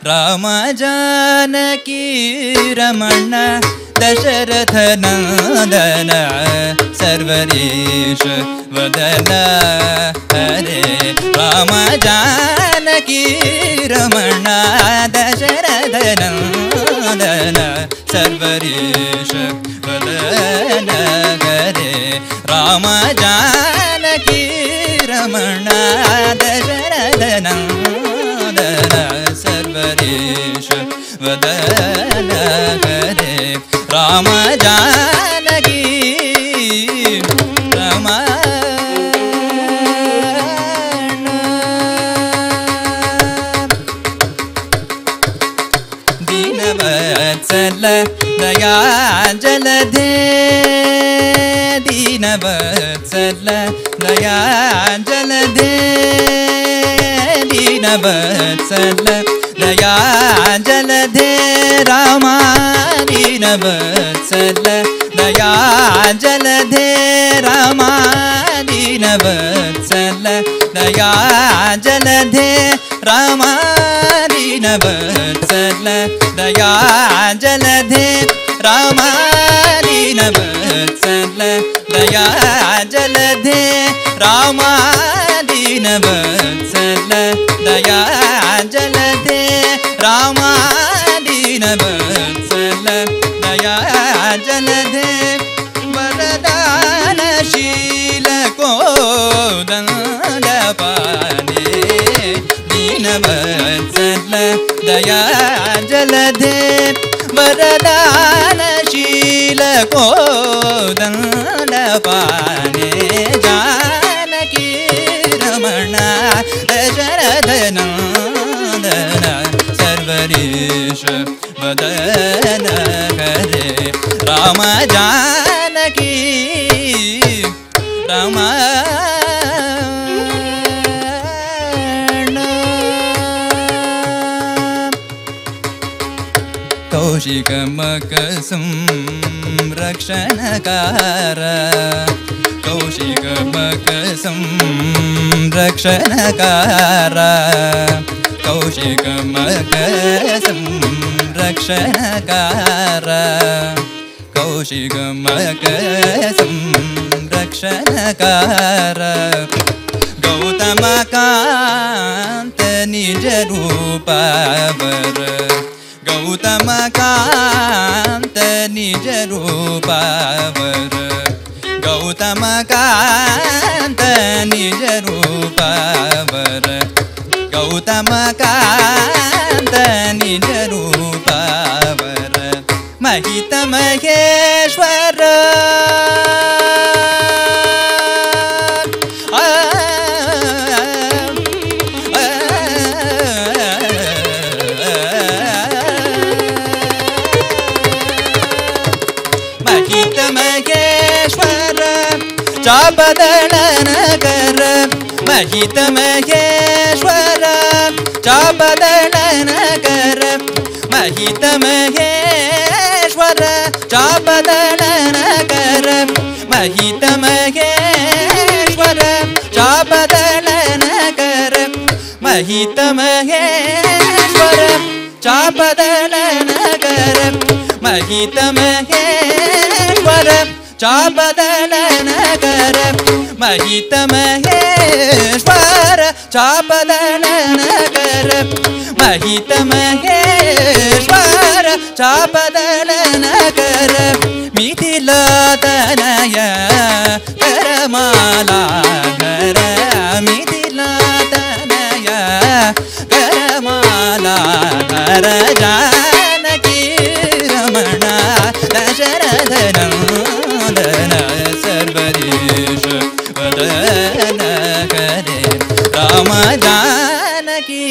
ರಾಮ ಜಾನಕಿ ರಮಣ ದಶರಥ ನಂದನ ಸರ್ವರೀಶ ವದನ ಹರೇ ರಾಮ ಜಾನಕಿ ರಮಣ ದಶರಥ ನಂದನ ಸರ್ವರೀಶ ವದನ ಹರೇ ರಾಮ ಜಾನಕಿ ರಮಣ ದಶರಥ ನಂದನ ಸರ್ವರೀಶ ವದನ ಹರೇ ರಾಮ ಜಾನಕಿ ರಮ ದೀನವತ್ಸಲ ದಯಾ ಜಲಧೇ ದೀನವತ್ಸಲ ದಯಾ ಜಲಧೇ ದೀನವತ್ಸಲ ದಯಾ ಜಲಧೇ ರಾಮ ದೀನವತ್ಸಲ ದಯಾ ಜಲಧೇ ರಾಮ ದೀನವತ್ಸಲ ದಯಾ ಜಲಧೇ ರಾಮ ದೀನವತ್ಸಲ ದಯಾ ಜಲಧೇ ರಾಮ ದೀನವತ್ಸಲ ದಯಾ ಜಲಧೇ ರಾಮ ದೀನವತ್ಸಲ ದಯಾ ಜಲಧೇ ರಾಮ ದೀನವತ್ಸಲ ದಯಾ ಜಲಧೇ ವರದಾನಶೀಲ ಕೋದಂಡ ಪಾನೇ ದೀನವತ್ಸಲ ದಯಾ ಜಲಧೇ ವರದಾನಶೀಲ ಕೋದಂಡ ಪಾನೇ ಜಾನಕಿ ರಮಣ ದಶರಥ ನಂದನ ಸರ್ವರೀಶ ವದನ ಹರೇ ರಾಮ ಜಾನಕಿ ರಾಮ ಕೌಶಿಕಮಕ ಸಂರಕ್ಷಣಕಾರ ಕೌಶಿಕಮಕ ಸಂರಕ್ಷಣಕಾರ ಕೌಶಿಕಮಕ ಸಂರಕ್ಷಣಕಾರ ಕೌಶಿಕಮಕ ಸಂರಕ್ಷಣಕಾರ ಗೌತಮ ಕಾಂತ ನಿಜ ರೂಪವರ ಗೌತಮ ಕಾಂತ ನಿಜ ರೂಪವರ ಗೌತಮ ಕಾಂತ ನಿಜ ರೂಪವರ ಗೌತಮ ಕಾಂತ ನಿಜ ರೂಪವರ ಮಹಿತ ಮಹೇಶ್ವರ ಮಹಿತ ಮಹೇಶ್ವರ ಚಾಪದಳನಗರ ಮಹಿತ ಮಹೇಶ್ವರ ಚಾಪದಳನಗರ ಮಹಿತ ಮಹೇಶ್ವರ ಚಾಪದಳನಗರ ಮಹಿತ ಮಹೇಶ್ವರ ಚಾಪದಳನಗರ ಮಹಿತ ಮಹೇಶ್ವರ ಚಾಪದಳನಗರ ಮಹಿತ ಮಹೇಶ್ವರ ಚಾಪದಳನಗರ ಮಹಿತ ಮಹೇಶ್ವರ ಚಾಪದಳನಗರ ಮಹಿತ ಮಹೇಶ್ವರ ಚಾಪದಳನಗರ ಮಿಥಿಲಾತನಯ ಕರಮಾಲಾಧರ ಮಿಥಿಲಾತನಯ ಕರಮಾಲಾಧರ ಜಾನಕಿ ರಮಣ ದಶರಥ ನಂದನ ಸರ್ವರೀಶ ವದನ ಹರೇ ರಾಮ ಜಾನಕಿ